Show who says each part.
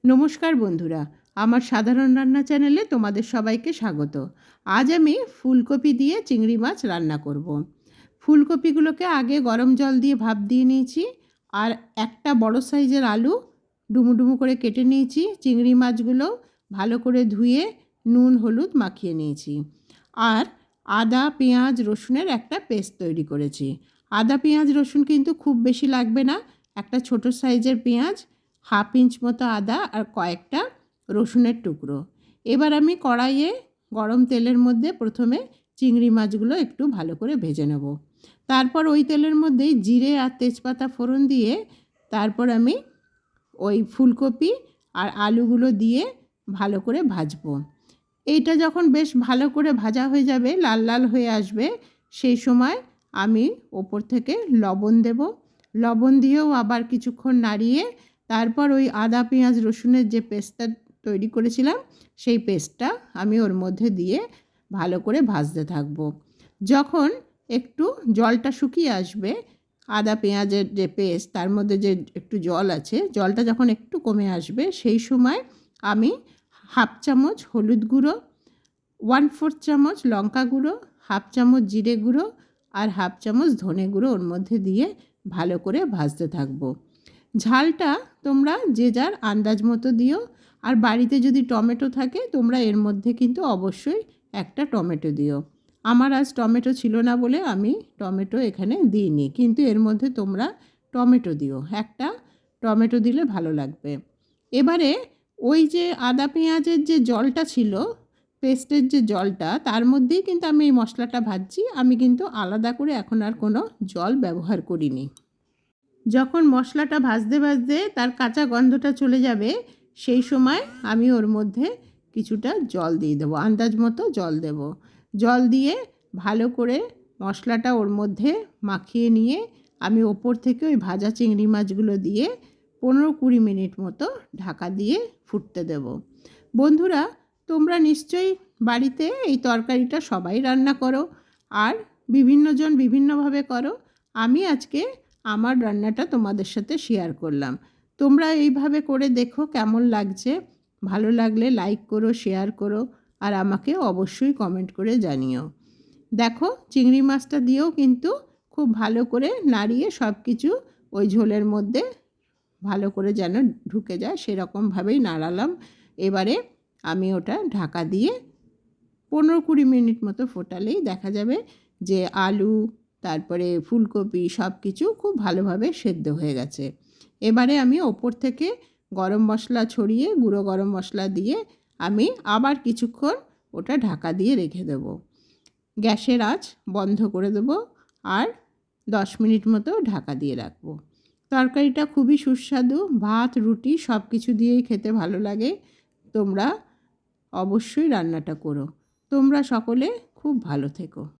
Speaker 1: নমস্কার বন্ধুরা, আমার সাধারণ রান্না চ্যানেলে তোমাদের সবাইকে স্বাগত। আজ আমি ফুলকপি দিয়ে চিংড়ি মাছ রান্না করব। ফুলকপিগুলোকে আগে গরম জল দিয়ে ভাপ দিয়ে নিয়েছি, আর একটা বড় সাইজের আলু ডুমু ডুমু করে কেটে নিয়েছি। চিংড়ি মাছগুলো ভালো করে ধুয়ে নুন হলুদ মাখিয়ে নিয়েছি, আর আদা পেঁয়াজ রসুনের একটা পেস্ট তৈরি করেছি। আদা পেঁয়াজ রসুন কিন্তু খুব বেশি লাগবে না, একটা ছোট সাইজের পেঁয়াজ, 1/2 ইঞ্চ মতো আদা আর কয়েকটা রসুনের টুকরো। এবার আমি কড়াইয়ে গরম তেলের মধ্যে প্রথমে চিংড়ি মাছগুলো একটু ভালো করে ভেজে নেব। তারপর ওই তেলের মধ্যেই জিরে আর তেজপাতা ফোড়ন দিয়ে তারপর আমি ওই ফুলকপি আর আলুগুলো দিয়ে ভালো করে ভাজবো। এইটা যখন বেশ ভালো করে ভাজা হয়ে যাবে, লাল লাল হয়ে আসবে, সেই সময় আমি ওপর থেকে লবণ দেব। লবণ দিয়েও আবার কিছুক্ষণ নাড়িয়ে তারপর ওই আদা পেঁয়াজ রসুনের যে পেস্টটা তৈরি করেছিলাম সেই পেস্টটা আমি ওর মধ্যে দিয়ে ভালো করে ভাজতে থাকবো। যখন একটু জলটা শুকিয়ে আসবে, আদা পেঁয়াজের যে পেস্ট তার মধ্যে যে একটু জল আছে, জলটা যখন একটু কমে আসবে সেই সময় আমি 1/2 চামচ হলুদ গুঁড়ো, 1/4 চামচ লঙ্কা গুঁড়ো, 1/2 চামচ জিরে গুঁড়ো আর 1/2 চামচ ধনে গুঁড়ো ওর মধ্যে দিয়ে ভালো করে ভাজতে থাকবো। ঝালটা তোমরা যে যার আন্দাজ মতো দিও, আর বাড়িতে যদি টমেটো থাকে তোমরা এর মধ্যে কিন্তু অবশ্যই একটা টমেটো দিও। আমার আজ টমেটো ছিল না বলে আমি টমেটো এখানে দিইনি, কিন্তু এর মধ্যে তোমরা টমেটো দিও, একটা টমেটো দিলে ভালো লাগবে। এবারে ওই যে আদা পেঁয়াজের যে জলটা ছিল, পেস্টের যে জলটা, তার মধ্যেই কিন্তু আমি এই মশলাটা ভাজছি। আমি কিন্তু আলাদা করে এখন আর কোনো জল ব্যবহার করিনি। যখন মশলাটা ভাজতে ভাজতে তার কাঁচা গন্ধটা চলে যাবে সেই সময় আমি ওর মধ্যে কিছুটা জল দিয়ে দেবো, আন্দাজ মতো জল দেব। জল দিয়ে ভালো করে মশলাটা ওর মধ্যে মাখিয়ে নিয়ে আমি ওপর থেকে ওই ভাজা চিংড়ি মাছগুলো দিয়ে 15-20 মিনিট মতো ঢাকা দিয়ে ফুটতে দেব। বন্ধুরা, তোমরা নিশ্চয়ই বাড়িতে এই তরকারিটা সবাই রান্না করো, আর বিভিন্নজন বিভিন্নভাবে করো। আমি আজকে আমার রান্নাটা তোমাদের সাথে শেয়ার করলাম। তোমরা এইভাবে করে দেখো কেমন লাগছে। ভালো লাগলে লাইক করো, শেয়ার করো, আর আমাকে অবশ্যই কমেন্ট করে জানিও। দেখো, চিংড়ি মাছটা দিয়েও কিন্তু খুব ভালো করে নাড়িয়ে সব কিছু ওই ঝোলের মধ্যে ভালো করে যেন ঢুকে যায় সেরকমভাবেই নাড়ালাম। এবারে আমি ওটা ঢাকা দিয়ে 15-20 মিনিট মতো ফোটালেই দেখা যাবে যে আলু তারপরে ফুলকপি সব কিছু খুব ভালোভাবে সেদ্ধ হয়ে গেছে। এবারে আমি ওপর থেকে গরম মশলা ছড়িয়ে গুঁড়ো গরম মশলা দিয়ে আমি আবার কিছুক্ষণ ওটা ঢাকা দিয়ে রেখে দেবো। গ্যাসের আঁচ বন্ধ করে দেবো আর 10 মিনিট মতো ঢাকা দিয়ে রাখবো। তরকারিটা খুবই সুস্বাদু, ভাত রুটি সব কিছু দিয়েই খেতে ভালো লাগে। তোমরা অবশ্যই রান্নাটা করো। তোমরা সকলে খুব ভালো থেকো।